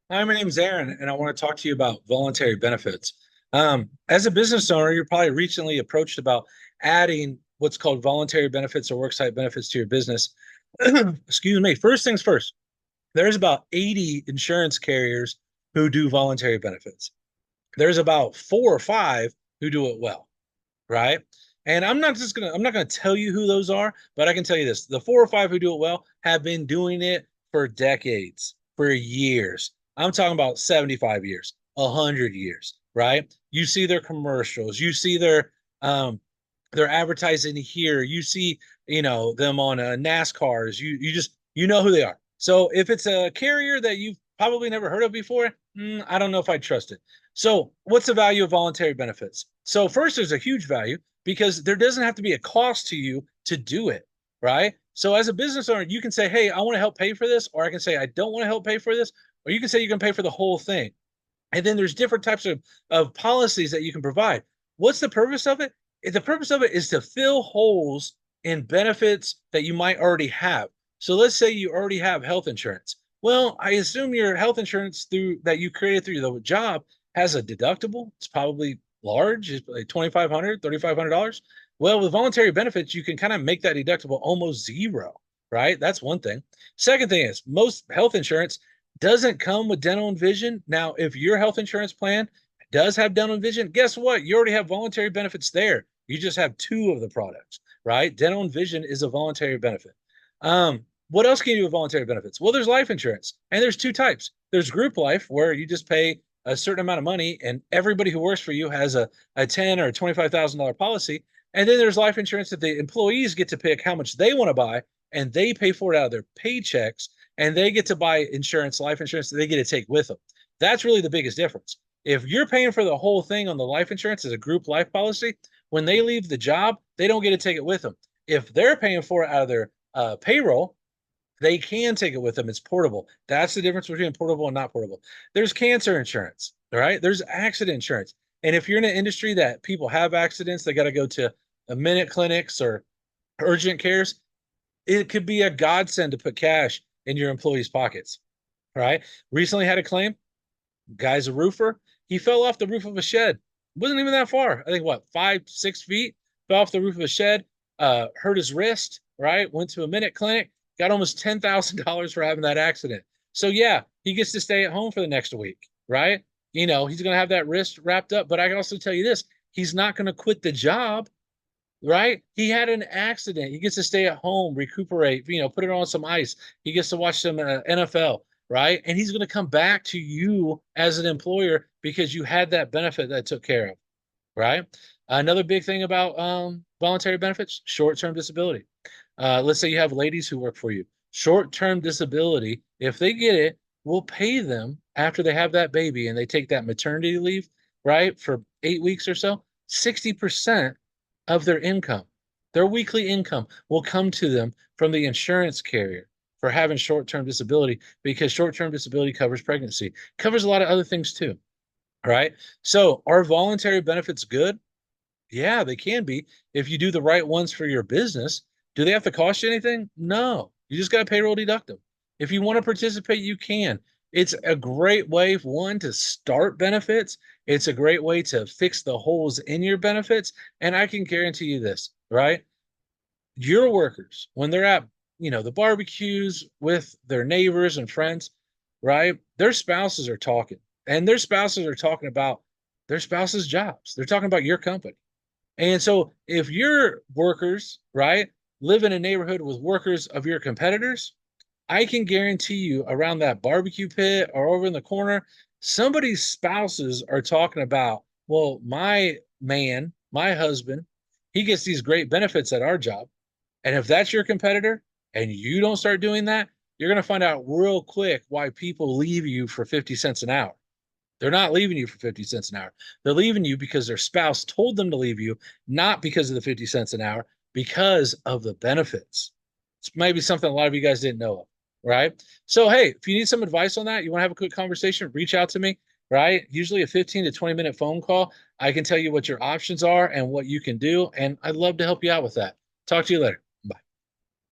Hi, my name is Aaron, and I want to talk to you about voluntary benefits. As a business owner, you're probably recently approached about adding what's called voluntary benefits or worksite benefits to your business. Excuse me. First things first, there's about 80 insurance carriers who do voluntary benefits. There's about four or five who do it well, right? And I'm not gonna tell you who those are, but I can tell you this: the four or five who do it well have been doing it for decades, for years. I'm talking about 75 years, 100 years, right? You see their commercials, you see their advertising here, you see them on NASCARs. You know who they are. So if it's a carrier that you've probably never heard of before, I don't know if I trust it. So, what's the value of voluntary benefits? So, first, there's a huge value because there doesn't have to be a cost to you to do it, right? So, as a business owner, you can say, hey, I want to help pay for this, or I can say, I don't want to help pay for this, or you can say you can pay for the whole thing. And then there's different types of policies that you can provide. What's the purpose of it? The purpose of it is to fill holes in benefits that you might already have. So let's say you already have health insurance. Well, I assume your health insurance through that you created through the job has a deductible. It's probably large, it's like $2,500, $3,500. Well, with voluntary benefits, you can kind of make that deductible almost zero, right? That's one thing. Second thing is most health insurance doesn't come with dental and vision. Now, if your health insurance plan does have dental and vision, guess what? You already have voluntary benefits there. You just have two of the products, right? Dental and vision is a voluntary benefit. What else can you do with voluntary benefits? Well, there's life insurance, and there's two types. There's group life, where you just pay a certain amount of money, and everybody who works for you has a $10,000 or $25,000 policy. And then there's life insurance that the employees get to pick how much they want to buy, and they pay for it out of their paychecks, and they get to buy insurance, life insurance that they get to take with them. That's really the biggest difference. If you're paying for the whole thing on the life insurance as a group life policy, when they leave the job, they don't get to take it with them. If they're paying for it out of their payroll, they can take it with them. It's portable. That's the difference between portable and not portable. There's cancer insurance, all right? There's accident insurance. And if you're in an industry that people have accidents, they got to go to a minute clinics or urgent cares, it could be a godsend to put cash in your employees' pockets, right? Recently had a claim. Guy's a roofer. He fell off the roof of a shed. Wasn't even that far. I think what, 5, 6 feet? Fell off the roof of a shed, hurt his wrist, right? Went to a minute clinic, got almost $10,000 for having that accident. So yeah, he gets to stay at home for the next week, right? He's going to have that wrist wrapped up. But I can also tell you this: he's not going to quit the job, right? He had an accident. He gets to stay at home, recuperate, put it on some ice. He gets to watch some NFL, right? And he's going to come back to you as an employer because you had that benefit that took care of, right? Another big thing about voluntary benefits: short-term disability. Let's say you have ladies who work for you. Short-term disability, if they get it, we'll pay them after they have that baby and they take that maternity leave, right, for 8 weeks or so. 60% of their income, their weekly income, will come to them from the insurance carrier for having short-term disability, because short-term disability covers pregnancy, covers a lot of other things too. All right. So are voluntary benefits good? Yeah, they can be if you do the right ones for your business. Do they have to cost you anything? No. You just got to payroll deduct them. If you want to participate, you can. It's a great way, one, to start benefits. It's a great way to fix the holes in your benefits. And I can guarantee you this, right? Your workers, when they're at, the barbecues with their neighbors and friends, right? Their spouses are talking, and their spouses are talking about their spouses' jobs. They're talking about your company. And so if your workers, right, live in a neighborhood with workers of your competitors, I can guarantee you around that barbecue pit or over in the corner, somebody's spouses are talking about, well, my man, my husband, he gets these great benefits at our job. And if that's your competitor and you don't start doing that, you're going to find out real quick why people leave you for 50 cents an hour. They're not leaving you for 50 cents an hour. They're leaving you because their spouse told them to leave you, not because of the 50 cents an hour, because of the benefits. It's maybe something a lot of you guys didn't know of, right? So, hey, if you need some advice on that, you want to have a quick conversation, reach out to me, right? Usually a 15 to 20-minute phone call. I can tell you what your options are and what you can do. And I'd love to help you out with that. Talk to you later.